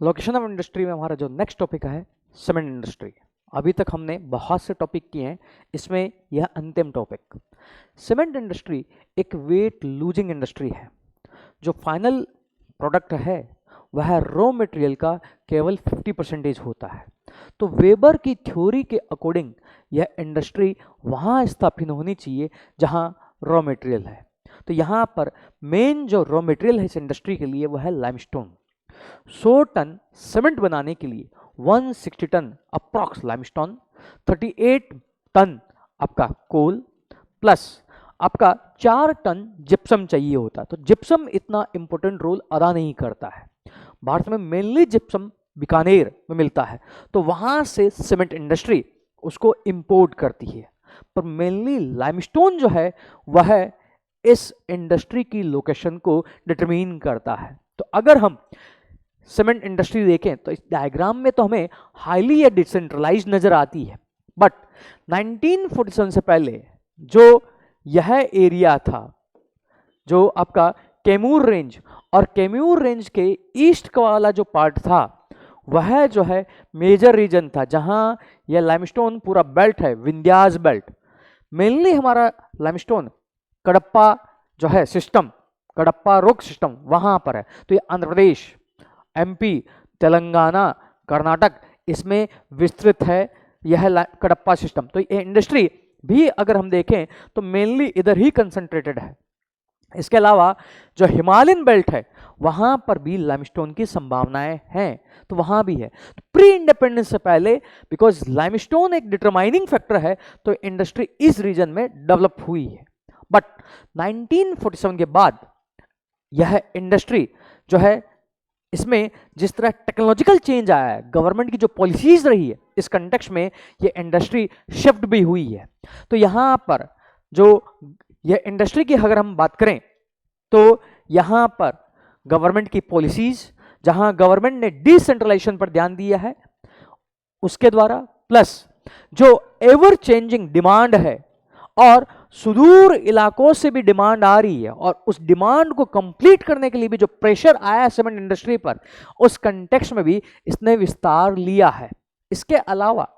Location of industry में हमारा जो नेक्स्ट टॉपिक है सीमेंट इंडस्ट्री। अभी तक हमने बहुत से टॉपिक किए हैं, इसमें यह अंतिम टॉपिक। सीमेंट इंडस्ट्री एक वेट लूजिंग इंडस्ट्री है। जो फाइनल प्रोडक्ट है वह रॉ मटेरियल का केवल 50% होता है। तो वेबर की थ्योरी के अकॉर्डिंग यह इंडस्ट्री वहाँ स्थापित होनी चाहिए जहाँ रॉ मटेरियल है। तो यहाँ पर मेन जो रॉ मटेरियल है इस इंडस्ट्री के लिए वह है लाइमस्टोन। 100 टन सीमेंट बनाने के लिए 160 टन अप्रॉक्स लाइमस्टोन, 38 टन आपका कोल प्लस आपका 4 टन जिप्सम चाहिए होता है। तो जिप्सम इतना इंपॉर्टेंट रोल अदा नहीं करता है। भारत में मेनली जिप्सम बीकानेर में मिलता है, तो वहां से सीमेंट इंडस्ट्री उसको इंपोर्ट करती है। पर मेनली लाइमस्टोन जो है वह इस इंडस्ट्री की लोकेशन को डिटरमिन करता है। तो अगर हम सीमेंट इंडस्ट्री देखें तो इस डायग्राम में तो हमें हाईली या डिसेंट्रलाइज नजर आती है, बट 1947 से पहले जो यह एरिया था, जो आपका कैमूर रेंज और कैमूर रेंज के ईस्ट का वाला जो पार्ट था, वह जो है मेजर रीजन था जहां यह लाइमस्टोन पूरा बेल्ट है, विंध्यास बेल्ट। मेनली हमारा लाइमस्टोन कडप्पा जो है सिस्टम, कडप्पा रॉक सिस्टम वहां पर है। तो ये आंध्र प्रदेश, एमपी, तेलंगाना, कर्नाटक इसमें विस्तृत है यह कडप्पा सिस्टम। तो ये इंडस्ट्री भी अगर हम देखें तो मेनली इधर ही कंसंट्रेटेड है। इसके अलावा जो हिमालयन बेल्ट है वहां पर भी लाइमस्टोन की संभावनाएं हैं, तो वहां भी है। तो प्री इंडिपेंडेंस से पहले बिकॉज लाइमस्टोन एक डिटरमाइनिंग फैक्टर है, तो इंडस्ट्री इस रीजन में डेवलप हुई है। बट 1947 के बाद यह इंडस्ट्री जो है, इसमें जिस तरह टेक्नोलॉजिकल चेंज आया है, गवर्नमेंट की जो पॉलिसीज रही है, इस कंटेक्स्ट में ये इंडस्ट्री शिफ्ट भी हुई है। तो यहाँ पर जो ये इंडस्ट्री की अगर हम बात करें तो यहाँ पर गवर्नमेंट की पॉलिसीज, जहां गवर्नमेंट ने डिसेंट्रलाइजेशन पर ध्यान दिया है उसके द्वारा, प्लस जो एवर चेंजिंग डिमांड है और सुदूर इलाकों से भी डिमांड आ रही है, और उस डिमांड को कंप्लीट करने के लिए भी जो प्रेशर आया है सीमेंट इंडस्ट्री पर, उस कंटेक्स्ट में भी इसने विस्तार लिया है। इसके अलावा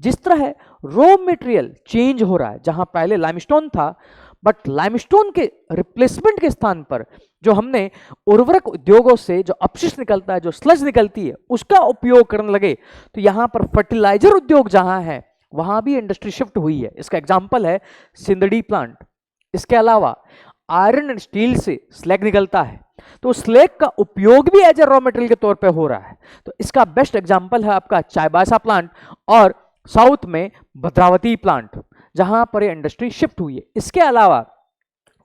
जिस तरह है रॉ मटेरियल चेंज हो रहा है, जहां पहले लाइमस्टोन था, बट लाइमस्टोन के रिप्लेसमेंट के स्थान पर जो हमने उर्वरक उद्योगों से जो अपशिष्ट निकलता है, जो स्लज निकलती है, उसका उपयोग करने लगे। तो यहां पर फर्टिलाइजर उद्योग जहां है वहां भी इंडस्ट्री शिफ्ट हुई है। इसका एग्जांपल है सिंदड़ी प्लांट। इसके अलावा आयरन एंड स्टील से स्लैग निकलता है, तो स्लैग का उपयोग भी एज ए रॉ मटेरियल के तौर पे हो रहा है। तो इसका बेस्ट एग्जांपल है आपका चाईबासा प्लांट और साउथ में भद्रावती प्लांट, जहां पर ये इंडस्ट्री शिफ्ट हुई है। इसके अलावा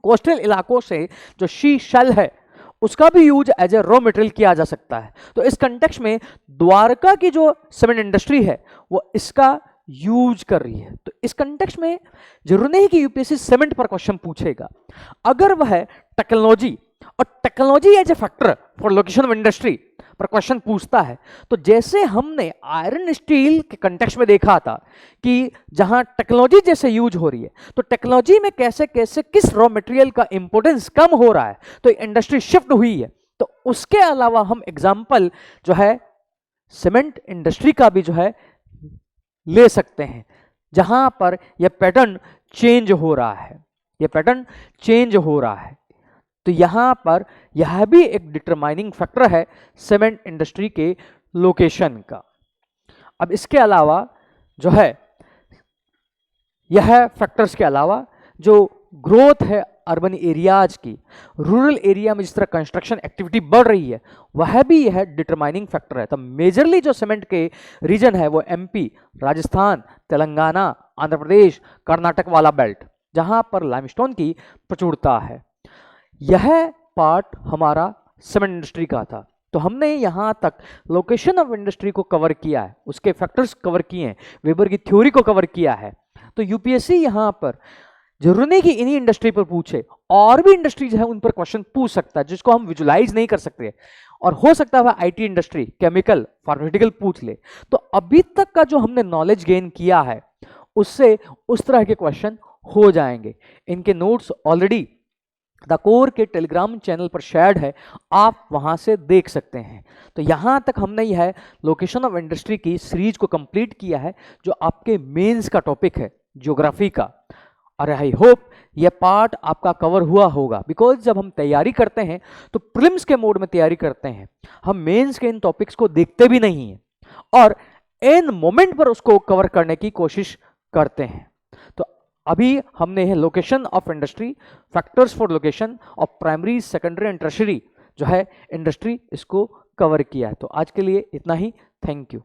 कोस्टल इलाकों से जो शीशल है उसका भी use as a raw material किया जा सकता है। तो इस कंटेक्स्ट में द्वारका की जो सीमेंट इंडस्ट्री है वो इसका यूज कर रही है। तो इस कंटेक्स्ट में जरूर नहीं कि यूपीएससी सीमेंट पर क्वेश्चन पूछेगा। अगर वह टेक्नोलॉजी और technology as a factor for location of industry पर क्वेश्चन पूछता है, तो जैसे हमने आयरन स्टील के कंटेक्स्ट में देखा था कि जहां टेक्नोलॉजी जैसे यूज हो रही है, तो टेक्नोलॉजी में कैसे कैसे किस रॉ मटेरियल का इंपोर्टेंस कम हो रहा है, तो इंडस्ट्री शिफ्ट हुई है। तो उसके अलावा हम एग्जाम्पल जो है सीमेंट इंडस्ट्री का भी जो है ले सकते हैं, जहां पर यह पैटर्न चेंज हो रहा है, यह पैटर्न चेंज हो रहा है। तो यहां पर यह भी एक डिटरमाइनिंग फैक्टर है सीमेंट इंडस्ट्री के लोकेशन का। अब इसके अलावा जो है यह फैक्टर्स के अलावा जो ग्रोथ है अर्बन एरियाज की, रूरल एरिया में जिस तरह कंस्ट्रक्शन एक्टिविटी बढ़ रही है, वह भी यह डिटरमाइनिंग फैक्टर है। तो मेजरली जो सीमेंट के रीजन है वो एमपी, राजस्थान, तेलंगाना, आंध्र प्रदेश, कर्नाटक वाला बेल्ट, जहां पर लाइमस्टोन की प्रचुरता है। यह पार्ट हमारा सीमेंट इंडस्ट्री का था। तो हमने यहां तक लोकेशन ऑफ इंडस्ट्री को कवर किया है, उसके फैक्टर्स कवर किए हैं, वेबर की थ्योरी को कवर किया है। तो यूपीएससी यहां पर जरूरी नहीं कि इन्हीं इंडस्ट्री पर पूछे, और भी इंडस्ट्रीज है उन पर क्वेश्चन पूछ सकता है जिसको हम विजुलाइज नहीं कर सकते, और हो सकता है आईटी इंडस्ट्री, केमिकल, फार्मास्यूटिकल पूछ ले। तो अभी तक का जो हमने नॉलेज गेन किया है उससे उस तरह के क्वेश्चन हो जाएंगे। इनके नोट्स ऑलरेडी द कोर के टेलीग्राम चैनल पर शेयर्ड है, आप वहां से देख सकते हैं। तो यहां तक हमने यह लोकेशन ऑफ इंडस्ट्री की सीरीज को कंप्लीट किया है, जो आपके मेंस का टॉपिक है ज्योग्राफी का। और आई होप यह पार्ट आपका कवर हुआ होगा, बिकॉज जब हम तैयारी करते हैं तो प्रीलिम्स के मोड में तैयारी करते हैं, हम मेंस के इन टॉपिक्स को देखते भी नहीं हैं और एन मोमेंट पर उसको कवर करने की कोशिश करते हैं। तो अभी हमने location of industry, factors for location of primary, secondary and tertiary जो है इंडस्ट्री, इसको कवर किया है। तो आज के लिए इतना ही। Thank you.